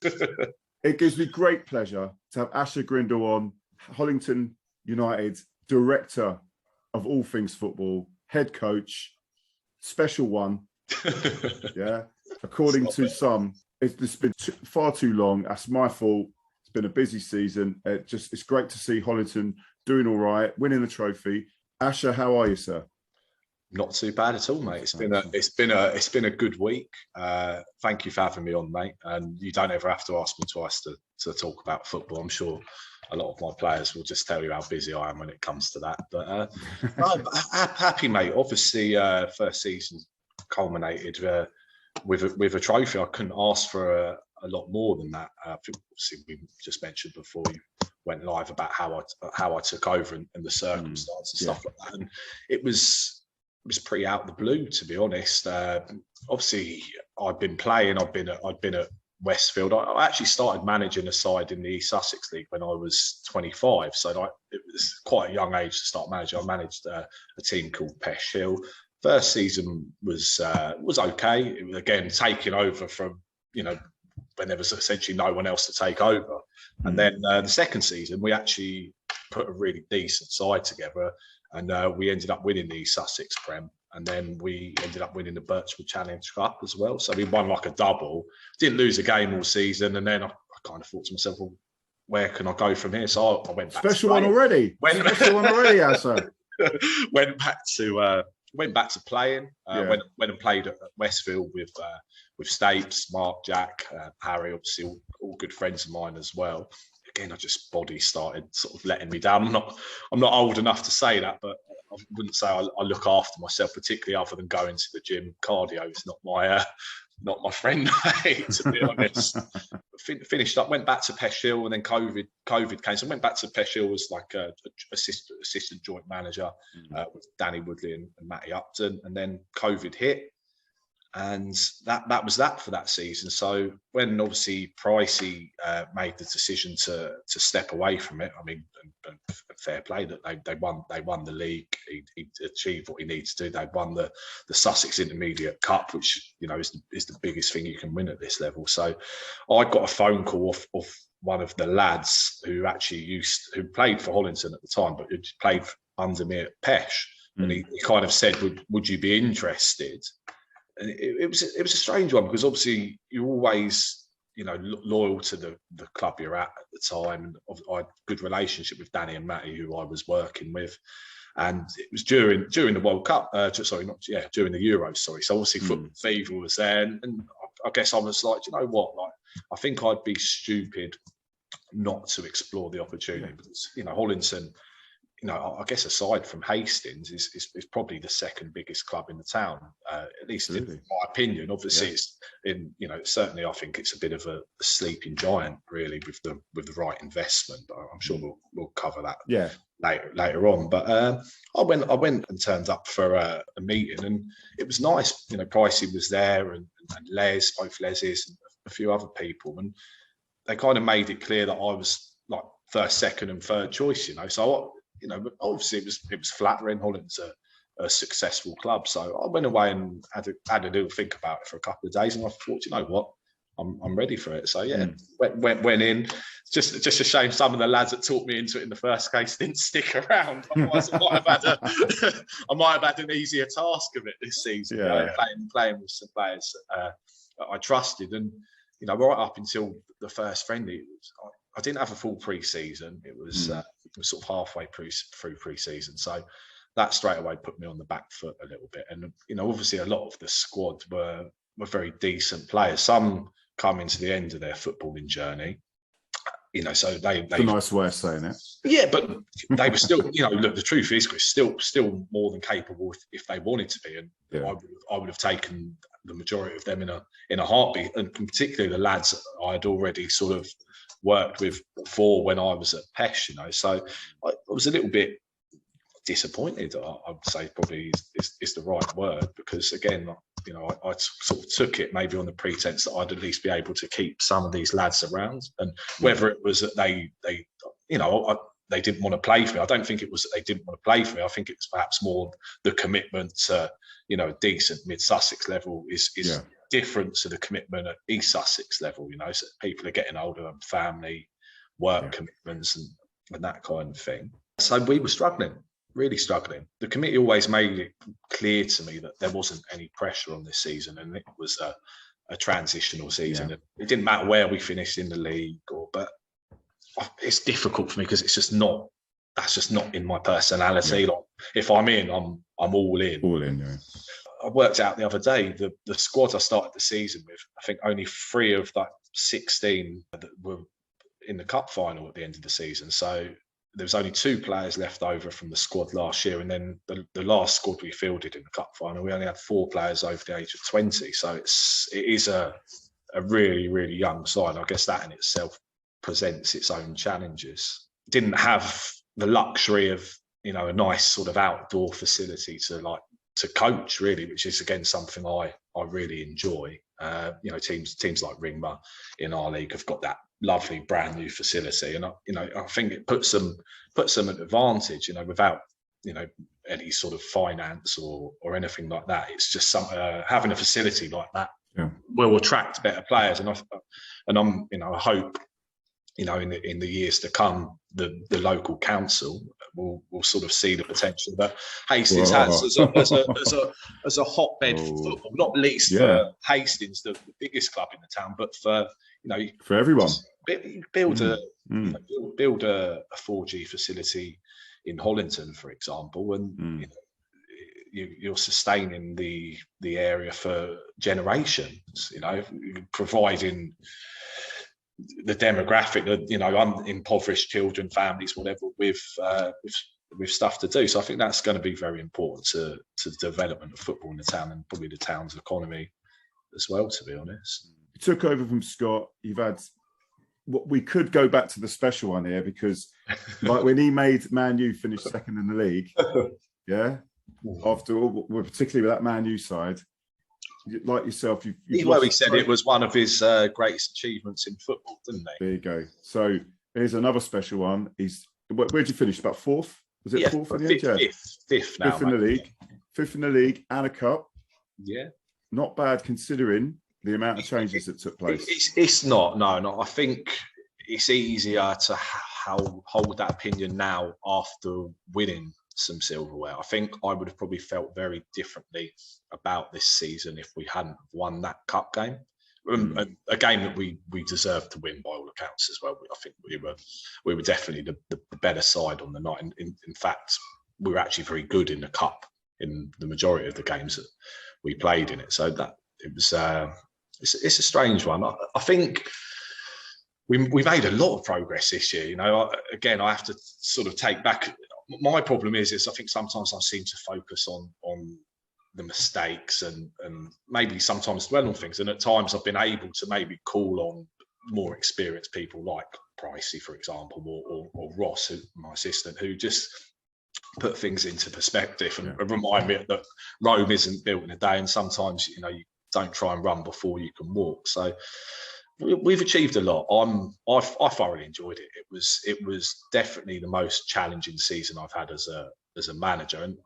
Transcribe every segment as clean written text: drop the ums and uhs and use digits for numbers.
It gives me great pleasure to have ASHER GRINDLE on, Hollington United, director of all things football, head coach, special one. Yeah, according to some, it's been far too long. That's my fault. It's been a busy season. It's great to see Hollington doing all right, winning the trophy. ASHER, how are you, sir? Not too bad at all, mate. It's been a good week. Thank you for having me on, mate. And you don't ever have to ask me twice to talk about football. I'm sure a lot of my players will just tell you how busy I am when it comes to that. But I'm happy, mate. Obviously, first season culminated with a trophy. I couldn't ask for a lot more than that. I think obviously we just mentioned before you went live about how I took over and the circumstance and stuff like that. And it was pretty out of the blue, to be honest. Obviously, I'd been playing. I'd been at Westfield. I actually started managing a side in the East Sussex League when I was 25. So it was quite a young age to start managing. I managed a team called Pesh Hill. First season was okay. It was, again, taking over from, when there was essentially no one else to take over. And then the second season, we actually put a really decent side together. And we ended up winning the Sussex Prem, and then we ended up winning the Birchwood Challenge Cup as well. So we won like a double. Didn't lose a game all season, and then I kind of thought to myself, well, where can I go from here? So I went back. Special one already. Special one already, Asa. Went back to playing. Went and played at Westfield with Stapes, Mark, Jack, Harry, obviously all good friends of mine as well. Again, body started sort of letting me down. I'm not old enough to say that, but I wouldn't say I look after myself particularly, other than going to the gym. Cardio is not my friend, mate, to be honest. Finished up, went back to Pesh Hill, and then COVID came. So I went back to Pesh Hill as like a assistant joint manager with Danny Woodley and Matty Upton, and then COVID hit. And that was that for that season. So when obviously Pricey made the decision to step away from it, I mean, and fair play that they won the league. He achieved what he needs to do. They won the Sussex Intermediate Cup, which is the biggest thing you can win at this level. So I got a phone call off one of the lads who played for Hollington at the time, but who played under me at Pesh, and he kind of said, "Would you be interested?" And it was a strange one, because obviously you're always, loyal to the club you're at the time. And I had a good relationship with Danny and Matty, who I was working with. And it was during the World Cup, during the Euros, sorry. So obviously football fever was there. And I guess I was like, you know what? Like, I think I'd be stupid not to explore the opportunity, because, Hollington, I guess aside from Hastings, is probably the second biggest club in the town, at least in my opinion. Obviously, it's certainly I think it's a bit of a sleeping giant, really, with the right investment. But I'm sure we'll cover that later on. But I went and turned up for a meeting, and it was nice. Pricey was there, and Les, both Leses, and a few other people, and they kind of made it clear that I was like first, second, and third choice. So. Obviously it was flattering. Hollington's a successful club, so I went away and had a little think about it for a couple of days, and I thought, you know what, I'm ready for it. So went in. Just a shame some of the lads that talked me into it in the first case didn't stick around. Otherwise, I might have had an easier task of it this season. Playing with some players that I trusted, and right up until the first friendly, I didn't have a full pre-season. It was sort of halfway through pre-season, so that straight away put me on the back foot a little bit. And obviously, a lot of the squad were very decent players. Some come into the end of their footballing journey, so they. It's a nice way of saying it. Yeah, but they were still, look, the truth is, Chris, still more than capable if they wanted to be, and I would have taken the majority of them in a heartbeat, and particularly the lads I had already sort of worked with before when I was at Pesh, so I was a little bit disappointed. I would say probably is the right word, because again, I sort of took it maybe on the pretense that I'd at least be able to keep some of these lads around, and whether it was that they didn't want to play for me. I don't think it was that they didn't want to play for me. I think it was perhaps more the commitment to, a decent mid-Sussex level is different to the commitment at East Sussex level. So people are getting older and family, work commitments and that kind of thing. So we were struggling, really struggling. The committee always made it clear to me that there wasn't any pressure on this season, and it was a transitional season. It didn't matter where we finished in the league, but it's difficult for me because it's just not. That's just not in my personality. Like, if I'm in, I'm all in. All in, yeah. I worked out the other day, the squad I started the season with, I think only 3 of that 16 that were in the cup final at the end of the season. So there was only 2 players left over from the squad last year. And then the last squad we fielded in the cup final, we only had 4 players over the age of 20. So it is a really, really young side. I guess that in itself presents its own challenges. Didn't have the luxury of, a nice sort of outdoor facility to coach, really, which is again something I really enjoy. Teams like Ringmer in our league have got that lovely brand new facility, and I think it puts them at advantage. Without any sort of finance or anything like that. It's just having a facility like that will attract better players, and I hope. In the years to come, the local council will sort of see the potential that Hastings has as a hotbed for football, not least for Hastings, the biggest club in the town, but for everyone. Build a 4G facility in Hollington, for example, and you're sustaining the area for generations. Providing the demographic, impoverished children, families, whatever, with stuff to do. So I think that's going to be very important to the development of football in the town, and probably the town's economy as well, to be honest. You took over from Scott. You've had we could go back to the special one here, because like when he made Man U finish second in the league, after all, particularly with that Man U side, like yourself, he said it was one of his greatest achievements in football, didn't he? There you go. So here's another special one. Where'd you finish? About 4th? Was it 4th in the end? Fifth now. Fifth in the league. 5th in the league and a cup. Yeah. Not bad considering the amount of changes that took place. It's not. No. I think it's easier to hold that opinion now after winning some silverware. I think I would have probably felt very differently about this season if we hadn't won that cup game. A game that we deserved to win by all accounts as well. I think we were definitely the better side on the night. In fact, we were actually very good in the cup in the majority of the games that we played in it. So that it was it's a strange one. I think we made a lot of progress this year. Again, I have to sort of take back. My problem is I think sometimes I seem to focus on the mistakes and maybe sometimes dwell on things. And at times I've been able to maybe call on more experienced people like Pricey, for example, or Ross, my assistant, who just put things into perspective and remind me that Rome isn't built in a day. And sometimes, you don't try and run before you can walk. So we've achieved a lot. I thoroughly enjoyed it. It was definitely the most challenging season I've had as a manager. And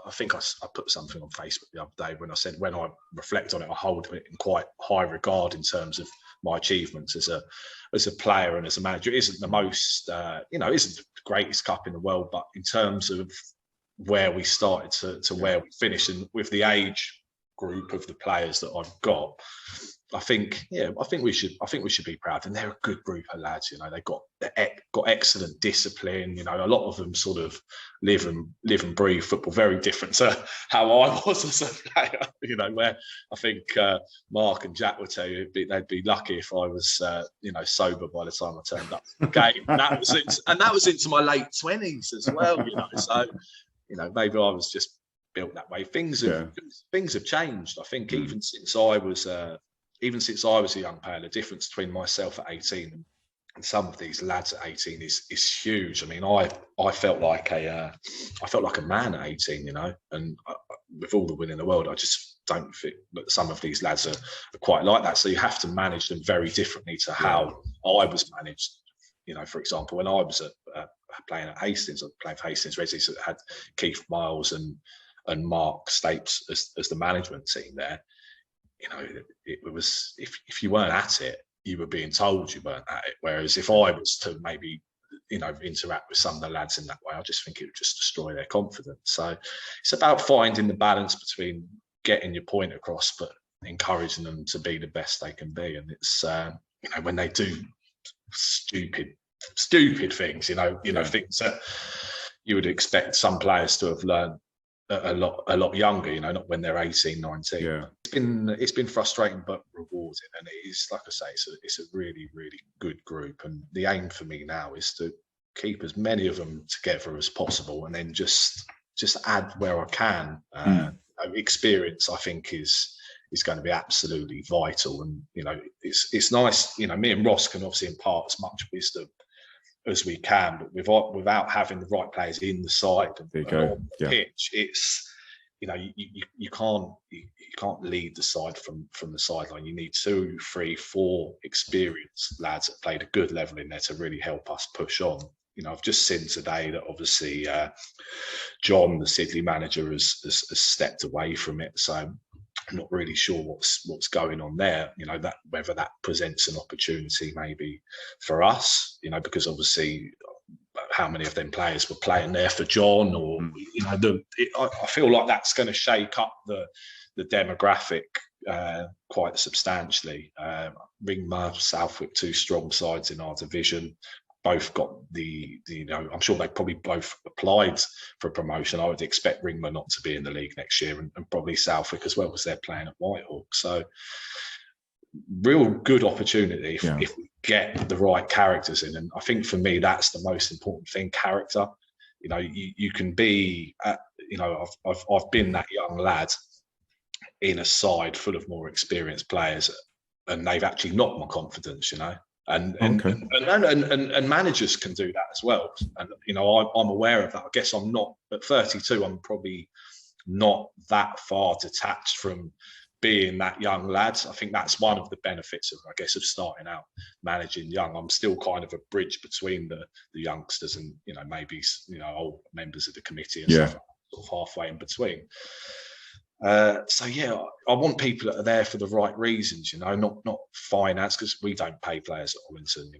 I think I put something on Facebook the other day when I said, when I reflect on it, I hold it in quite high regard in terms of my achievements as a player and as a manager. It isn't the most, isn't the greatest cup in the world, but in terms of where we started to where we finished, and with the age group of the players that I've got, I think we should be proud. And they're a good group of lads. They've got excellent discipline. A lot of them sort of live and breathe football, very different to how I was as a player. Where I think Mark and Jack would tell you they'd be lucky if I was sober by the time I turned up to the game. And that was into my late 20s as well. So maybe I was just built that way. Things have changed. I think even since I was a young player, the difference between myself at 18 and some of these lads at 18 is huge. I mean, I felt like a man at 18, and with all the win in the world, I just don't think that some of these lads are quite like that. So you have to manage them very differently to how I was managed. For example, when I was playing at Hastings, I was playing for Hastings Reds, that had Keith Miles and Mark Stapes as the management team there. it was if you weren't at it, you were being told you weren't at it. Whereas if I was to maybe interact with some of the lads in that way, I just think it would just destroy their confidence. So it's about finding the balance between getting your point across, but encouraging them to be the best they can be. And it's when they do stupid things, things that you would expect some players to have learned a lot younger, not when they're 18, 19. Yeah. It's been frustrating but rewarding, and it is, like I say, it's a really, really good group. And the aim for me now is to keep as many of them together as possible, and then just add where I can. Experience, I think, is going to be absolutely vital. And it's nice. Me and Ross can obviously impart as much wisdom as we can, but without having the right players in the side and on the pitch, it's you can't lead the side from the sideline. You need 2, 3, 4 experienced lads that played a good level in there to really help us push on. I've just seen today that obviously John, the Sidley manager, has stepped away from it. So I'm not really sure what's going on there. That whether that presents an opportunity maybe for us. Because obviously, how many of them players were playing there for John, or I feel like that's going to shake up the demographic quite substantially. Ringmer, Southwick, 2 strong sides in our division. Both got I'm sure they probably both applied for promotion. I would expect Ringmer not to be in the league next year, and probably Southwick as well, because they're playing at Whitehawk. So real good opportunity if we get the right characters in. And I think for me, that's the most important thing, character. You can be, I've been that young lad in a side full of more experienced players, and they've actually knocked my confidence, And managers can do that as well. And I'm aware of that. I guess I'm not at 32. I'm probably not that far detached from being that young lad. I think that's one of the benefits of starting out managing young. I'm still kind of a bridge between the youngsters and maybe old members of the committee and stuff, sort of halfway in between. I want people that are there for the right reasons, not finance, because we don't pay players at Hollington.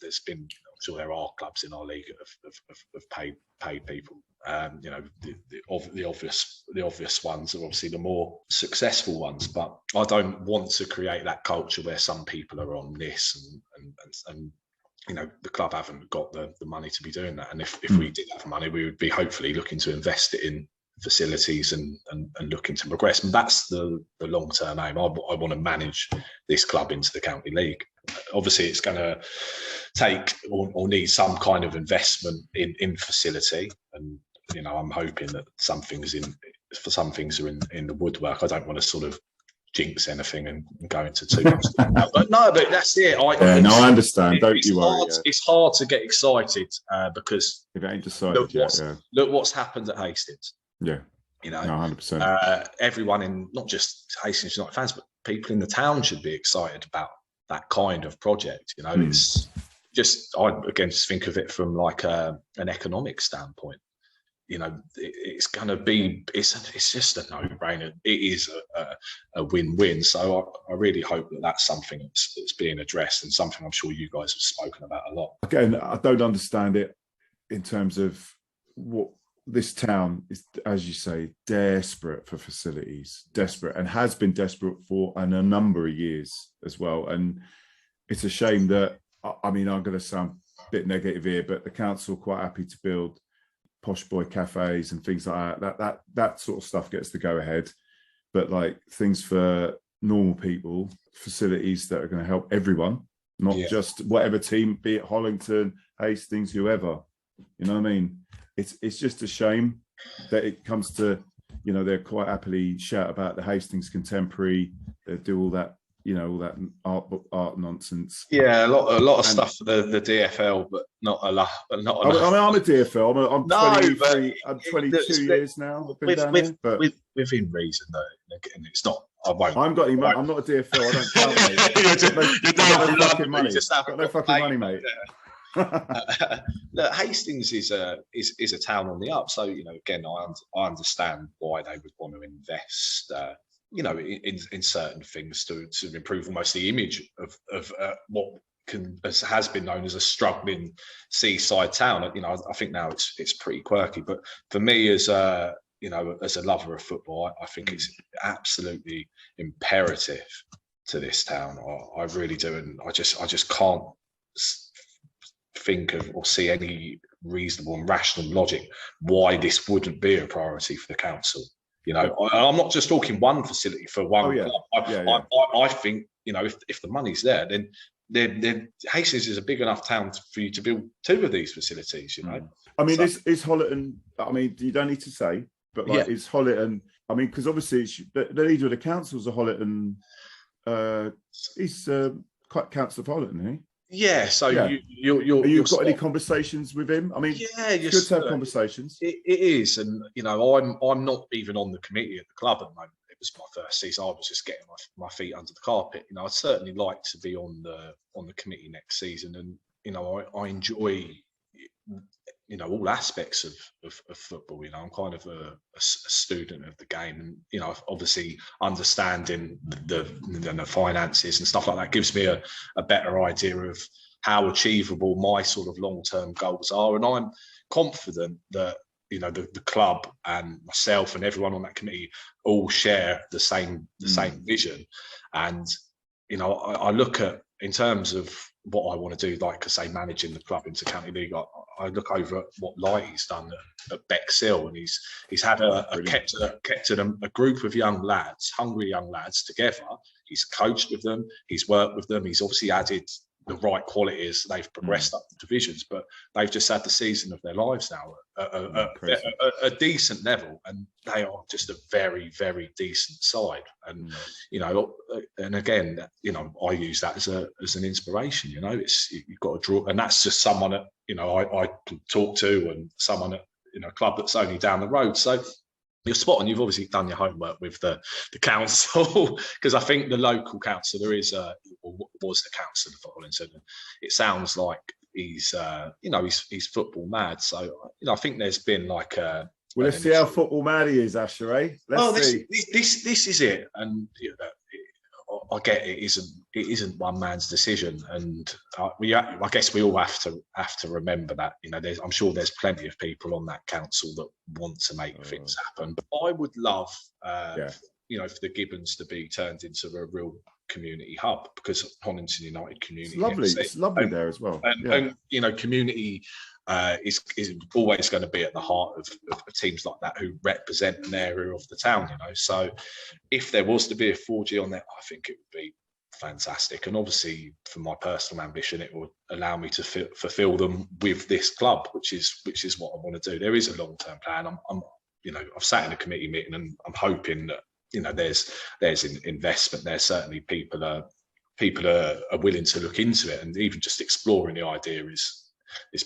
There's been, I'm sure there are clubs in our league that have paid people. The obvious ones are obviously the more successful ones, but I don't want to create that culture where some people are on this and the club haven't got the money to be doing that. And if we did have money, we would be hopefully looking to invest it in facilities and looking to progress. And that's the long-term aim. I want to manage this club into the county league. Obviously, it's going to take or need some kind of investment in facility. And I'm hoping that some things are in the woodwork. I don't want to sort of jinx anything and go into too much. But that's it. I understand. Don't you worry. It's hard to get excited because if it ain't decided look what's happened at Hastings. Yeah. 100%. Everyone in, not just Hastings United fans, but people in the town should be excited about that kind of project. It's just, I again just think of it from like an economic standpoint. It's going to be, it's just a no-brainer. It is a win-win. So I really hope that that's something that's being addressed, and something I'm sure you guys have spoken about a lot. Again, I don't understand it in terms of what this town is, as you say, desperate for facilities, and has been desperate for a number of years as well. And it's a shame that, I'm going to sound a bit negative here, but the council are quite happy to build posh boy cafes and things like that. That sort of stuff gets the go ahead. But like things for normal people, facilities that are going to help everyone, not just whatever team, be it Hollington, Hastings, whoever. You know what I mean? It's just a shame that it comes to, they're quite happily shout about the Hastings Contemporary, they do all that, all that art nonsense. Yeah, a lot of stuff for the DFL, but not a lot. I'm a DFL. I'm 22 years now. I've been down here, but within reason, though. And it's not. I won't. I'm not a DFL. I don't count, mate. You don't no fucking money. Got no fucking money, mate. Look, Hastings is a town on the up, so again, I understand why they would want to invest in certain things to improve almost the image of what has been known as a struggling seaside town. I think now it's pretty quirky, but for me as a lover of football, I think it's absolutely imperative to this town. I really do, and I just can't think of or see any reasonable and rational logic why this wouldn't be a priority for the council. I'm not just talking one facility for one club. I think, if the money's there, then Hastings is a big enough town for you to build 2 of these facilities, I mean, is Hollington, I mean, you don't need to say, but is Hollington, I mean, because obviously the leader of the council's a Hollington, he's quite council of Hollington, isn't he? Yeah, so you've got any conversations with him? I mean, it's good to have conversations. It is, and I'm not even on the committee at the club at the moment. It was my first season. I was just getting my feet under the carpet. I'd certainly like to be on the committee next season, and I enjoy all aspects of football. I'm kind of a student of the game, and obviously understanding the finances and stuff like that gives me a better idea of how achievable my sort of long-term goals are. And I'm confident that the club and myself and everyone on that committee all share the same vision. And I look at, in terms of what I want to do, like I say, managing the club into County League, I look over at what Lighty's done at Bexhill, and he's had kept a group of young lads, hungry young lads, together. He's coached with them, he's worked with them, he's obviously added the right qualities. They've progressed up the divisions, but they've just had the season of their lives now at a decent level, and they are just a very, very decent side. And and again, I use that as an inspiration. It's, you've got to draw, and that's just someone that I talk to, and someone at a club that's only down the road. So you're spot on. You've obviously done your homework with the council, because I think the local councillor was the councillor for Hollington. It sounds like he's football mad. So I think there's been like a. Well, let's see how football mad he is, Asher. Let's see. This is it, and I get it isn't one man's decision, and I guess we all have to remember that. I'm sure there's plenty of people on that council that want to make things happen. But I would love, for the Gibbons to be turned into a real community hub, because Hollington United community. It's lovely there as well. And community is always going to be at the heart of teams like that who represent an area of the town. So if there was to be a 4G on there, I think it would be fantastic. And obviously, for my personal ambition, it would allow me to fulfil them with this club, which is what I want to do. There is a long-term plan. I've sat in a committee meeting, and I'm hoping that there's investment there. Certainly, people are willing to look into it, and even just exploring the idea is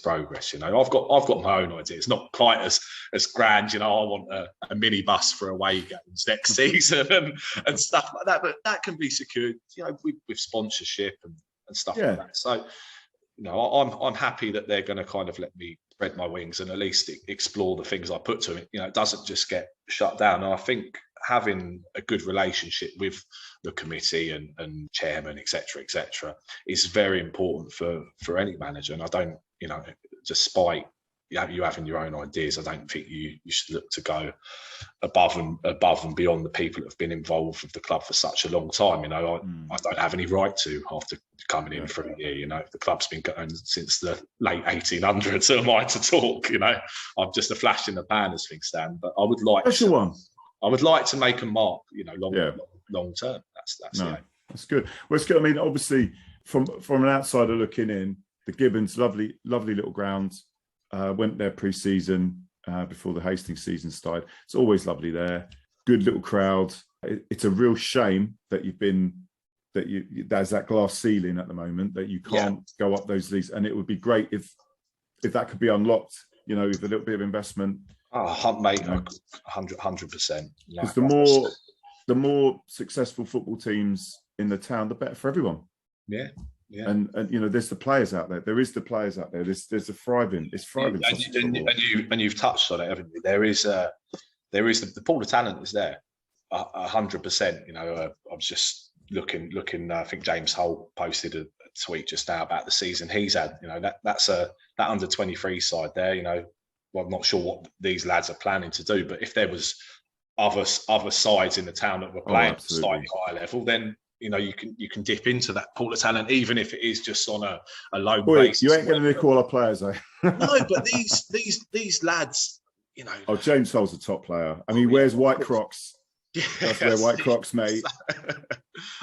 progress. I've got my own ideas, not quite as grand. I want a minibus for away games next season and stuff like that, but that can be secured, with sponsorship and stuff like that. So, I'm happy that they're going to kind of let me spread my wings and at least explore the things I put to it. It doesn't just get shut down. And I think having a good relationship with the committee and chairman, etc., is very important for any manager. And I don't, despite you having your own ideas, I don't think you should look to go above and beyond the people that have been involved with the club for such a long time. I don't have any right to, after coming in for a year. The club's been going since the late 1800s. Who am I to talk? I'm just a flash in the pan as things stand. But I would like I would like to make a mark, long term. That's good. Well, it's good. I mean, obviously, from an outsider looking in, the Gibbons, lovely little grounds. Went there pre-season before the Hastings season started. It's always lovely there. Good little crowd. It's a real shame that there's that glass ceiling at the moment that you can't go up those leagues. And it would be great if that could be unlocked. With a little bit of investment. Oh, mate, 100%. Because the more successful football teams in the town, the better for everyone. Yeah. And there's the players out there. There is the players out there. There's a thriving. It's thriving. And you've touched on it, haven't you? There is the pool of talent is there. 100%. You know, I was just looking. I think James Hull posted a tweet just now about the season he's had. You know, that's that under 23 side there. You know, well, I'm not sure what these lads are planning to do, but if there was other sides in the town that were playing at a slightly higher level, then you know you can dip into that pool of talent, even if it is just on a low basis. You ain't going to nick all our players, though. No, but these lads, you know. Oh, James Hull's a top player. I mean, he wears white Crocs. Yeah, that's wear white Crocs, mate.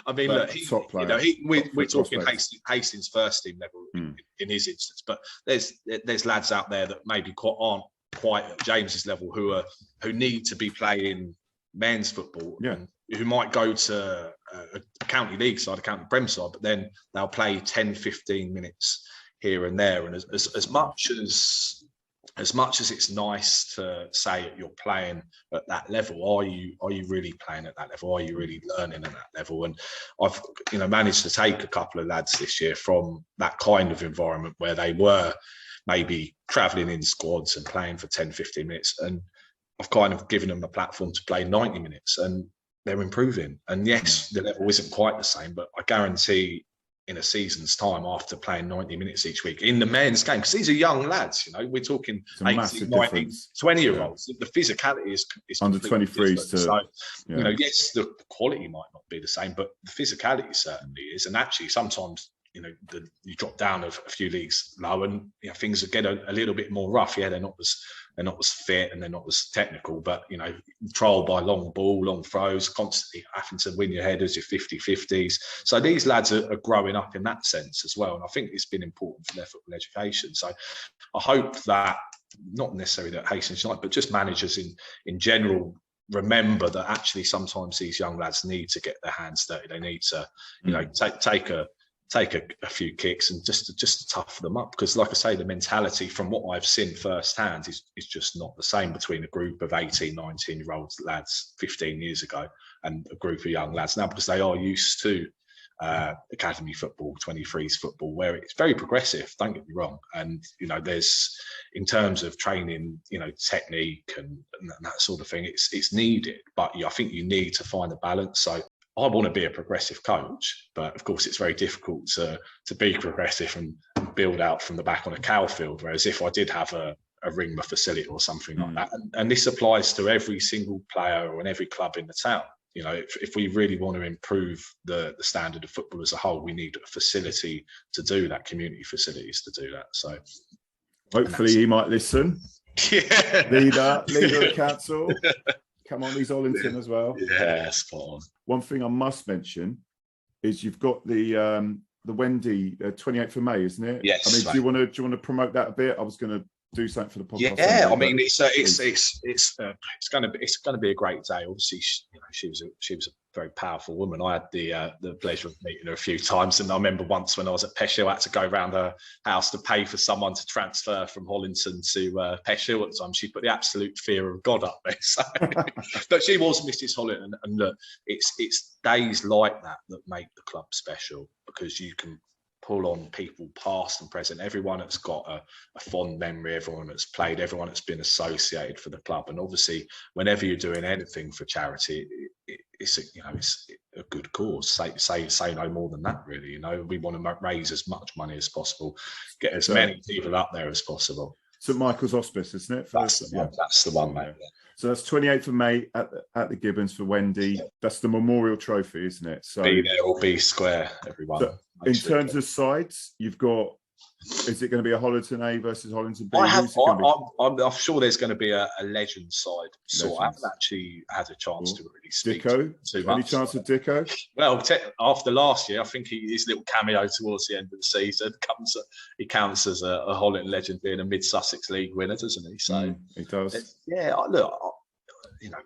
I mean, look, top player. You know, we're talking Hastings first team level in his instance, but there's lads out there that maybe aren't quite at James's level who need to be playing men's football, and who might go to a county league side, a county Prem side, but then they'll play 10-15 minutes here and there. And as much as it's nice to say you're playing at that level, are you really playing at that level? Are you really learning at that level? And I've managed to take a couple of lads this year from that kind of environment where they were maybe travelling in squads and playing for 10-15 minutes, and I've kind of given them a platform to play 90 minutes, and they're improving. And yes, the level isn't quite the same, but I guarantee in a season's time, after playing 90 minutes each week in the men's game, because these are young lads, we're talking 18, 19, 20-year-olds. The physicality is under 23s too. So, yes, the quality might not be the same, but the physicality certainly is. And actually, sometimes, you drop down a few leagues low, and things get a little bit more rough. Yeah, they're not as fit and they're not as technical, but trial by long ball, long throws, constantly having to win your headers, your 50-50s. So these lads are growing up in that sense as well, and I think it's been important for their football education. So I hope that, not necessarily that Hastings United, but just managers in general, remember that actually sometimes these young lads need to get their hands dirty. They need to take a few kicks and just to toughen them up, because like I say, the mentality from what I've seen firsthand is just not the same between a group of 18, 19-year-old lads 15 years ago and a group of young lads now, because they are used to academy football, 23s football, where it's very progressive, don't get me wrong, and there's, in terms of training, technique and that sort of thing, it's needed, but I think you need to find a balance. So I want to be a progressive coach, but of course it's very difficult to be progressive and build out from the back on a cow field. Whereas if I did have a Ringmer facility or something like that, and this applies to every single player or in every club in the town. If we really want to improve the standard of football as a whole, we need a facility to do that, community facilities to do that. So hopefully he might listen. Yeah. Leader of council. Come on, he's Hollington as well. Yeah, spot on. One thing I must mention is you've got the Wendy 28th of May, isn't it? Yes. I mean, do you want to promote that a bit? I was going to do something for the podcast. Yeah, I mean, it's going to be a great day. Obviously, she was a very powerful woman. I had the pleasure of meeting her a few times, and I remember once when I was at Peshill, I had to go around her house to pay for someone to transfer from Hollington to Peshill at the time. She put the absolute fear of God up there. So, but she was Mrs. Hollington, and look, it's days like that make the club special, because you can pull on people past and present, everyone that's got a fond memory, everyone that's played, everyone that's been associated for the club. And obviously, whenever you're doing anything for charity, it's a good cause. Say no more than that, really. We want to raise as much money as possible, get as many people up there as possible. St Michael's Hospice, isn't it? That's the one, mate. So that's 28th of May at the Gibbons for Wendy. That's the memorial trophy, isn't it? So be there or be square, everyone. So in terms of sides, you've got. Is it going to be a Hollington A versus Hollington B? I'm sure there's going to be a legend side. So I haven't actually had a chance to really speak Dicko? Too much. Any chance of Dicko? Well, after last year, I think his little cameo towards the end of the season he counts as a Hollington legend, being a mid-Sussex League winner, doesn't he? So he does. Yeah, look,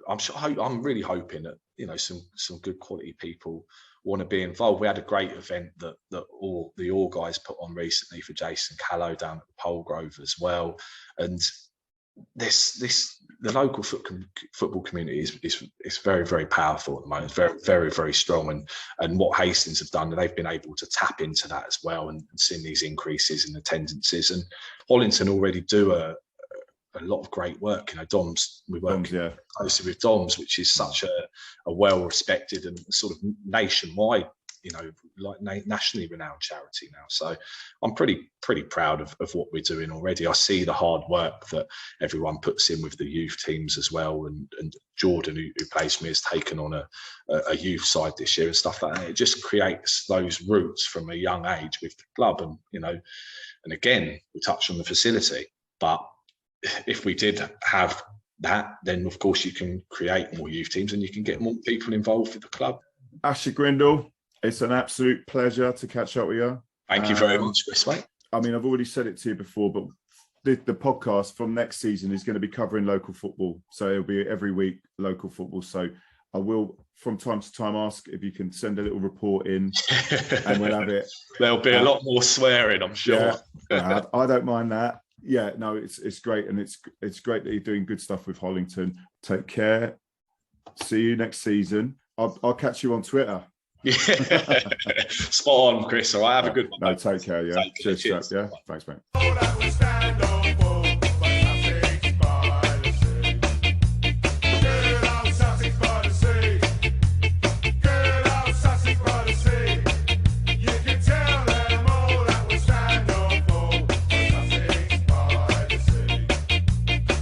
I'm really hoping that some good quality people want to be involved. We had a great event that all the All guys put on recently for Jason Callow down at the Polegrove as well, and the local football community is very, very powerful at the moment. It's very, very, very strong, and what Hastings have done, they've been able to tap into that as well, and seen these increases in attendances. And Hollington already do a a lot of great work. Dom's, we work closely with Dom's, which is such a well-respected and sort of nationwide, like nationally renowned charity now. So I'm pretty proud of what we're doing already. I see the hard work that everyone puts in with the youth teams as well. And Jordan, who plays for me, has taken on a youth side this year and stuff like that. It just creates those roots from a young age with the club. And, and again, we touched on the facility, but if we did have that, then of course you can create more youth teams and you can get more people involved with the club. Asher Grindle, it's an absolute pleasure to catch up with you. Thank you very much, Chris, mate. I mean, I've already said it to you before, but the podcast from next season is going to be covering local football. So it'll be every week local football. So I will, from time to time, ask if you can send a little report in and we'll have it. There'll be a lot more swearing, I'm sure. Yeah, I don't mind that. Yeah, no, it's great. And it's great that you're doing good stuff with Hollington. Take care. See you next season. I'll catch you on Twitter. Yeah, spot on, Chris. All right, have a good one. No, take care. Yeah, cheers. Yeah, thanks, mate.